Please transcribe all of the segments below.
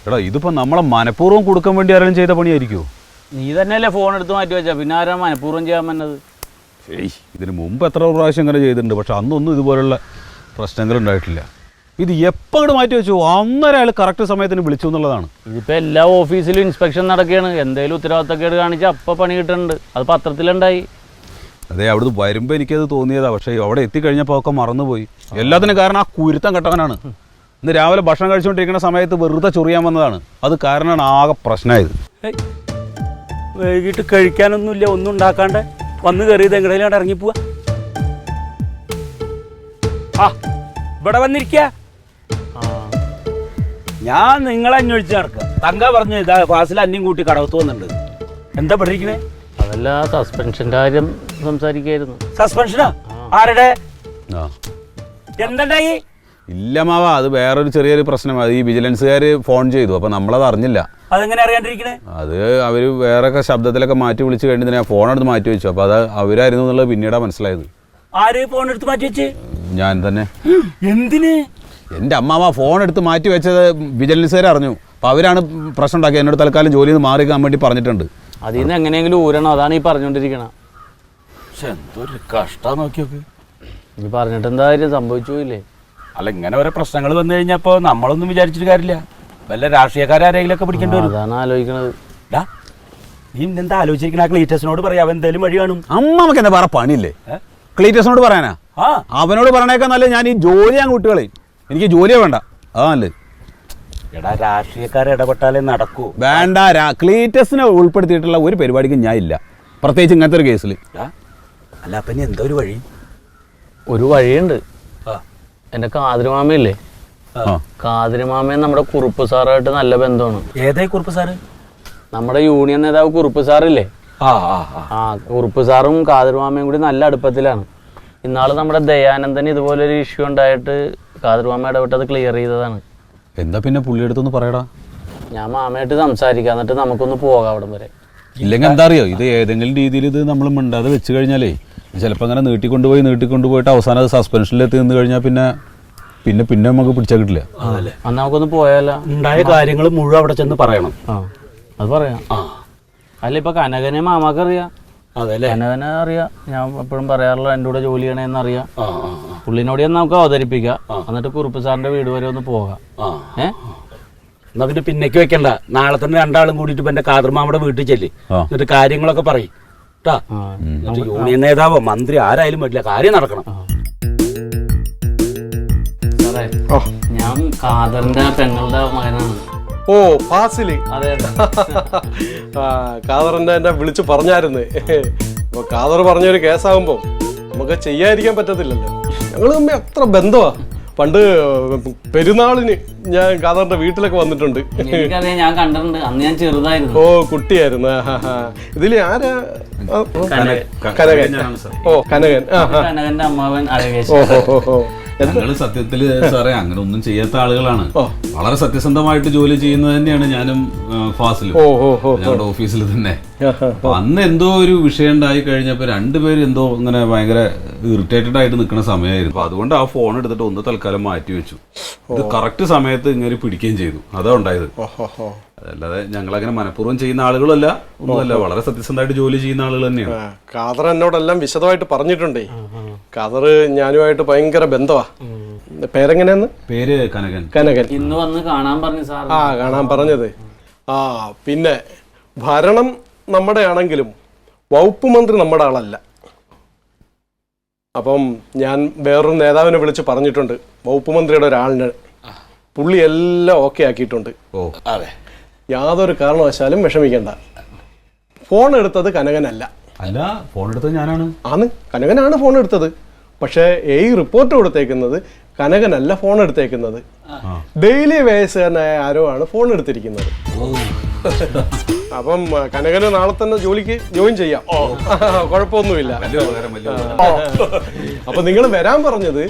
എടാ ഇതിപ്പോൾ നമ്മളെ മനഃപൂർവ്വം കൊടുക്കാൻ വേണ്ടി ആരെങ്കിലും ചെയ്ത പണിയായിരിക്കുമോ? നീ തന്നെയല്ലേ ഫോൺ എടുത്ത് മാറ്റി വെച്ചാ, പിന്നെ ആരാ മനഃപൂർവ്വം ചെയ്യാൻ പറ്റുന്നത്? ഏയ് ഇതിന് മുമ്പ് എത്ര പ്രാവശ്യം ഇങ്ങനെ ചെയ്തിട്ടുണ്ട്, പക്ഷെ അന്നൊന്നും ഇതുപോലുള്ള പ്രശ്നങ്ങളുണ്ടായിട്ടില്ല. ഇത് എപ്പോൾ അങ്ങോട്ട് മാറ്റി വെച്ചു, അന്നേരം അയാൾ കറക്റ്റ് സമയത്തിന് വിളിച്ചു എന്നുള്ളതാണ്. ഇതിപ്പോൾ എല്ലാ ഓഫീസിലും ഇൻസ്പെക്ഷൻ നടക്കുകയാണ്. എന്തെങ്കിലും ഉത്തരവാദിത്തക്കേട് കാണിച്ചാൽ അപ്പം പണി കിട്ടുന്നുണ്ട്. അത് പത്രത്തിലുണ്ടായി. അതെ, അവിടുന്ന് വരുമ്പോൾ എനിക്കത് തോന്നിയതാണ്. പക്ഷേ അവിടെ എത്തിക്കഴിഞ്ഞപ്പോൾ ഒക്കെ മറന്നുപോയി. എല്ലാത്തിനും കാരണം ആ കുരുത്തം കെട്ടവനാണ്. ഇന്ന് രാവിലെ ഭക്ഷണം കഴിച്ചുകൊണ്ടിരിക്കുന്ന സമയത്ത് വെറുതെ ചൊറിയാൻ വന്നതാണ്. അത് കാരണമാണ് ആകെ പ്രശ്നമായത്. വൈകിട്ട് കഴിക്കാനൊന്നുമില്ല, ഒന്നും ഉണ്ടാക്കാണ്ട് വന്ന് കയറിയത് എങ്ങനെയാണ് ഇറങ്ങിപ്പോവാ? ആ ഇവിടെ വന്നിരിക്കുക. ഞാൻ നിങ്ങളെ അന്വേഷിച്ച് നടക്കുക. തങ്ക പറഞ്ഞു ഇതാ ക്ലാസ്സിൽ അന്യം കൂട്ടി കടവത്ത് വന്നിട്ടുണ്ട്. എന്താ പഠിക്കണേ? അതല്ല, സസ്പെൻഷൻ്റെ കാര്യം സംസാരിക്കായിരുന്നു. സസ്പെൻഷനാ? ആരുടെ? എന്തായി? ഇല്ല മാവ, അത് വേറൊരു ചെറിയൊരു പ്രശ്നമാണ്. ഈ വിജിലൻസുകാർ ഫോൺ ചെയ്തു, അപ്പോൾ നമ്മളത് അറിഞ്ഞില്ല. അതെങ്ങനെ അറിയാണ്ടിരിക്കണേ? അത് അവർ വേറൊക്കെ ശബ്ദത്തിലൊക്കെ മാറ്റി വിളിച്ച് കഴിഞ്ഞിട്ട് ഞാൻ ഫോൺ എടുത്ത് മാറ്റി വെച്ചു. അപ്പോൾ അത് അവരായിരുന്നു എന്നുള്ളത് പിന്നീടാണ് മനസ്സിലായത്. ആര് ഫോൺ എടുത്ത് മാറ്റി വെച്ച്? ഞാൻ തന്നെ. എന്തിന്? എൻ്റെ അമ്മാവ ഫോൺ എടുത്ത് മാറ്റി വെച്ചത് വിജിലൻസുകാർ അറിഞ്ഞു. അപ്പോൾ അവരാണ് പ്രശ്നം ഉണ്ടാക്കിയത്. എന്നോട് തൽക്കാലം ജോലിയിൽ നിന്ന് മാറിക്കാൻ വേണ്ടി പറഞ്ഞിട്ടുണ്ട്. അതിൽ നിന്ന് എങ്ങനെയെങ്കിലും ഊരണം, അതാണ് ഈ പറഞ്ഞുകൊണ്ടിരിക്കണം. പക്ഷെ എന്തൊരു കഷ്ടം നോക്കിയൊക്കെ. ഈ പറഞ്ഞിട്ട് എന്താ കാര്യം, സംഭവിച്ചു പോയില്ലേ? അല്ല, ഇങ്ങനെ ഓരോ പ്രശ്നങ്ങൾ വന്നു കഴിഞ്ഞപ്പോൾ നമ്മളൊന്നും വിചാരിച്ചിട്ട് കാര്യമില്ല. വല്ല രാഷ്ട്രീയക്കാരെങ്കിലൊക്കെ പിടിക്കേണ്ടി വരും. അതാണ് ആലോചിക്കണത്. നീ എന്താ ആലോചിച്ചിരിക്കണ? ക്ലീറ്റസിനോട് പറയാം, അവൻ എന്തായാലും വഴി കാണും. അമ്മക്ക് എന്താ വേറെ പണിയില്ലേ? ക്ലീറ്റസിനോട് പറയാനാ? അവനോട് പറയണേക്കാൾ നല്ല ഞാൻ ഈ ജോലി ഞാൻ കുട്ടികളെ, എനിക്ക് ജോലിയെ വേണ്ട. അതല്ലേ എടാ, രാഷ്ട്രീയക്കാരെ ഇടപെട്ടാലേ നടക്കൂ. വേണ്ട, ക്ലീറ്റസിനെ ഉൾപ്പെടുത്തിയിട്ടുള്ള ഒരു പരിപാടിക്കും ഞാൻ ഇല്ല, പ്രത്യേകിച്ച് ഇങ്ങനത്തെ ഒരു കേസിൽ. അല്ല, അപ്പം ഇനി എന്താ ഒരു വഴി? ഒരു വഴിയുണ്ട്. എൻ്റെ കാതിരുമാമയില്ലേ, കാതിരുമാമയും നമ്മുടെ കുറുപ്പ് സാറായിട്ട് നല്ല ബന്ധമാണ്. ഏതായി കുറുപ്പ് സാറ്? നമ്മുടെ യൂണിയൻ നേതാവ് കുറുപ്പ് സാറില്ലേ, ആ കുറുപ്പ് സാറും കാതിരുമാമയും കൂടി നല്ല അടുപ്പത്തിലാണ്. ഇന്നാള് നമ്മുടെ ദയാനന്ദന് ഇതുപോലൊരു ഇഷ്യൂ ഉണ്ടായിട്ട് കാതിരുമാമ ഇടപെട്ട് അത് ക്ലിയർ ചെയ്തതാണ്. എന്താ പിന്നെ പുള്ളിയെടുത്തൊന്ന് പറയടാ. ഞാൻ മാമയായിട്ട് സംസാരിക്കാം, എന്നിട്ട് നമുക്കൊന്ന് പോകാം അവിടം വരെ. ഇല്ലെങ്കിൽ എന്താ അറിയോ, ഇത് ഏതെങ്കിലും രീതിയിൽ ഇത് നമ്മൾ മിണ്ടാതെ വെച്ച് കഴിഞ്ഞാലേ ചിലപ്പോൾ അങ്ങനെ നീട്ടിക്കൊണ്ടുപോയിട്ട് അവസാനം അത് സസ്പെൻഷനിലെത്തി നിന്ന് കഴിഞ്ഞാൽ പിന്നെ നമുക്ക് പിടിച്ചാൽ കിട്ടില്ല. അന്ന് നമുക്കൊന്ന് പോയാലോ? ഉണ്ടായ കാര്യങ്ങൾ മുഴുവൻ അവിടെ ചെന്ന് പറയണം. അത് പറയാം. അല്ല, ഇപ്പൊ കനകനെ മാമാക്ക് അറിയാം. അതല്ലേ, കനകനെ അറിയാം. ഞാൻ എപ്പോഴും പറയാറുള്ള എൻ്റെ കൂടെ ജോലി ചെയ്യണേന്ന് അറിയാം. പുള്ളിനോട് നമുക്ക് അവതരിപ്പിക്കാം, എന്നിട്ട് കുറുപ്പ് സാറിന്റെ വീട് വരെ ഒന്ന് പോകാം. എന്നാ പിന്നെ പിന്നേക്ക് വെക്കണ്ട. നാളെ തന്നെ രണ്ടാളും കൂടിയിട്ട് ഇപ്പൊ എന്റെ കാതർമാമയുടെ വീട്ടിൽ ചെല്ലി, എന്നിട്ട് കാര്യങ്ങളൊക്കെ പറയും കേട്ടാ. യൂണിയൻ നേതാവോ മന്ത്രി ആരായാലും പറ്റില്ല, കാര്യം നടക്കണം. ഞാൻ കാദറിന്റെ പെങ്ങളുടെ മകനാണ്. ഓ, ഫാസില്. അതെ, കാദറിന്റെ എന്നെ വിളിച്ചു പറഞ്ഞായിരുന്നു. അപ്പൊ കാദർ പറഞ്ഞൊരു കേസാകുമ്പോ നമുക്ക് ചെയ്യാതിരിക്കാൻ പറ്റത്തില്ലല്ലോ. ഞങ്ങള് തമ്മിൽ അത്ര ബന്ധമാ. പണ്ട് പെരുന്നാളിന് ഞാൻ കാദറിന്റെ വീട്ടിലൊക്കെ വന്നിട്ടുണ്ട്. എനിക്കറിയാം, ഞാൻ കണ്ടിട്ടുണ്ട്. അന്ന് ഞാൻ ചെറുതായിരുന്നു. ഓ, കുട്ടിയായിരുന്നു. ഇതില് ആരാ? കനകൻ. ഓ, കനകൻ. കനകന്റെ അമ്മാവൻ അഴകേശ്. ഞങ്ങള് സത്യത്തില് സാറേ അങ്ങനെ ഒന്നും ചെയ്യാത്ത ആളുകളാണ്. വളരെ സത്യസന്ധമായിട്ട് ജോലി ചെയ്യുന്നത് തന്നെയാണ് ഞാനും ഫാസിലും ഞങ്ങളുടെ ഓഫീസിൽ തന്നെ. അപ്പൊ അന്ന് എന്തോ ഒരു വിഷയം ഉണ്ടായി കഴിഞ്ഞപ്പോ രണ്ടുപേരും എന്തോ ഇങ്ങനെ ഭയങ്കര ഇറിറ്റേറ്റഡ് ആയിട്ട് നിൽക്കുന്ന സമയമായിരുന്നു. അപ്പൊ അതുകൊണ്ട് ആ ഫോൺ എടുത്തിട്ട് ഒന്ന് തൽക്കാലം മാറ്റി വെച്ചു. ഇത് കറക്റ്റ് സമയത്ത് ഇങ്ങനെ പിടിക്കുകയും ചെയ്തു. അതാ ഉണ്ടായത്. അതല്ലാതെ ഞങ്ങളങ്ങനെ മനഃപൂർവ്വം ചെയ്യുന്ന ആളുകളല്ല, ഒന്നുമല്ല. വളരെ സത്യസന്ധമായിട്ട് ജോലി ചെയ്യുന്ന ആളുകൾ തന്നെയാണ്. ഖാദർ എന്നോടെല്ലാം വിശദമായിട്ട് പറഞ്ഞിട്ടുണ്ടേ. ഖാദർ ഞാനുമായിട്ട് ഭയങ്കര ബന്ധമാ. പേരെങ്ങനെയാന്ന്? പേര് കനകൻ. കനകൻ. ഇന്ന് വന്ന് കാണാൻ പറഞ്ഞു സാർ. കാണാൻ പറഞ്ഞത്. പിന്നെ ഭരണം നമ്മുടെ ആണെങ്കിലും വകുപ്പ് മന്ത്രി നമ്മുടെ ആളല്ല. അപ്പം ഞാൻ വേറൊരു നേതാവിനെ വിളിച്ച് പറഞ്ഞിട്ടുണ്ട്, വകുപ്പ് മന്ത്രിയുടെ ഒരാളിന്. പുള്ളി എല്ലാം ഓക്കെ ആക്കിയിട്ടുണ്ട്. ഓ, അതെ, യാതൊരു കാരണവശാലും വിഷമിക്കണ്ട. ഫോൺ എടുത്തത് കനകനല്ല. അല്ല, ഫോൺ എടുത്തത് ഞാനാണ്. കനകനാണ് ഫോൺ എടുത്തത്. പക്ഷേ ഈ റിപ്പോർട്ട് കൊടുത്തേക്കുന്നത് കനകനല്ല ഫോൺ എടുത്തേക്കുന്നത്. ഡെയിലി വേഴ്സുകാരനായ ആരോ ആണ് ഫോൺ എടുത്തിരിക്കുന്നത്. അപ്പം കനകന് നാളെ തന്നെ ജോലിക്ക് ജോയിൻ ചെയ്യാം. കുഴപ്പമൊന്നുമില്ല. അപ്പൊ നിങ്ങൾ വരാൻ പറഞ്ഞത്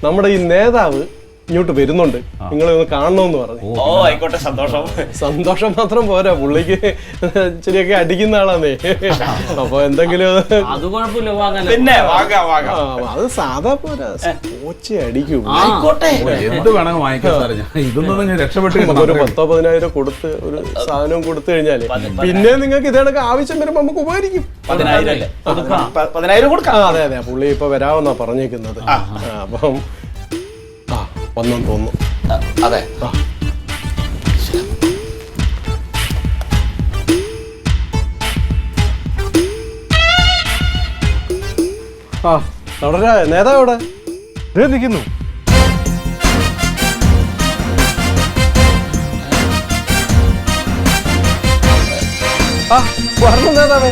നമ്മുടെ ഈ നേതാവ് ഇങ്ങോട്ട് വരുന്നുണ്ട്, നിങ്ങളെ ഒന്ന് കാണണമെന്ന് പറഞ്ഞു. ഓ ആയിക്കോട്ടെ, സന്തോഷം. സന്തോഷം മാത്രം പോരാ, പുള്ളിക്ക് ശരിയൊക്കെ അടിക്കുന്ന ആളാന്നേ. അപ്പൊ എന്തെങ്കിലും അത് കുഴപ്പമില്ല, പിന്നെ അത് സാധാ പോരാ, കോച്ചി അടിക്കും. ആയിക്കോട്ടെ, എന്ത് വേണമെങ്കിൽ വാങ്ങിക്കാം സാറേ, ഞാൻ ഇതൊന്നും രക്ഷപ്പെട്ട് ഒരു 10-10,000 കൊടുത്ത് ഒരു സാധനം കൊടുത്തു കഴിഞ്ഞാല് പിന്നെ നിങ്ങൾക്ക് ഇതേണൊക്കെ ആവശ്യം വരുമ്പോ നമുക്ക് ഉപകരിക്കും. 10,000 കൊടുക്കാം. അതെ അതെ, പുള്ളി ഇപ്പൊ വരാമെന്നാ പറഞ്ഞേക്കുന്നത്. അപ്പം വന്നെന്ന് തോന്നുന്നു. അതെ, തുടരാ നേതാവ് എവിടെ നിൽക്കുന്നു? വരണം നേതാവേ.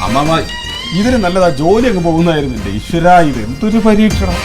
അമ്മാമ, ഇതിന് നല്ലതാ ജോലി അങ്ങ് പോകുന്നതായിരുന്നു. എന്റെ ഈശ്വര, ഇത് എന്തൊരു പരീക്ഷണം.